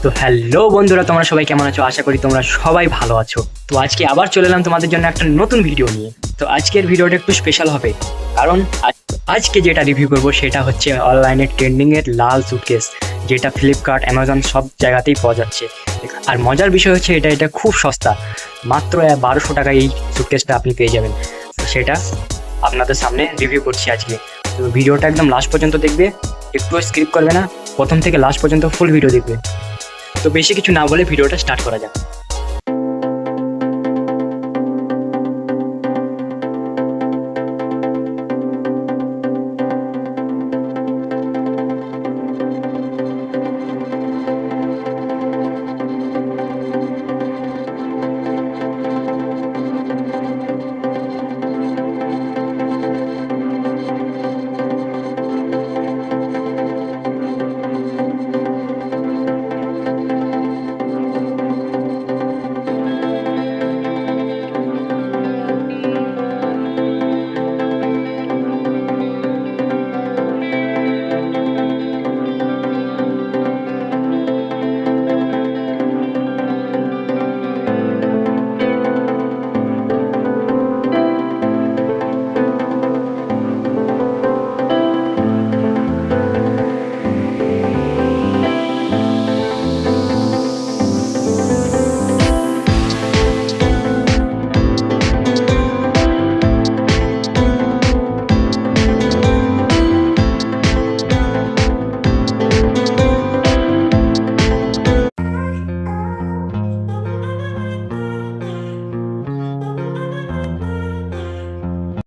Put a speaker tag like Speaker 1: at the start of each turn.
Speaker 1: তো হ্যালো বন্ধুরা, তোমরা সবাই কেমন আছো? আশা করি তোমরা সবাই ভালো আছো। তো আজকে আবার চলে এলাম তোমাদের জন্য একটা নতুন ভিডিও নিয়ে। তো আজকের ভিডিওটা একটু স্পেশাল হবে, কারণ আজকে যেটা রিভিউ করব সেটা হচ্ছে অনলাইনে ট্রেন্ডিংয়ের লাল সুটকেস, যেটা ফ্লিপকার্ট, অ্যামাজন সব জায়গাতেই পাওয়া যাচ্ছে। আর মজার বিষয় হচ্ছে এটা খুব সস্তা, মাত্র 1200 টাকায় এই সুটকেসটা আপনি পেয়ে যাবেন। তো সেটা আপনাদের সামনে রিভিউ করছি আজকে। তো ভিডিওটা একদম লাস্ট পর্যন্ত দেখবে, একটু স্কিপ করবে না, প্রথম থেকে লাস্ট পর্যন্ত ফুল ভিডিও দেখবে। তো বেশি কিছু না বলে ভিডিওটা স্টার্ট করা যাক।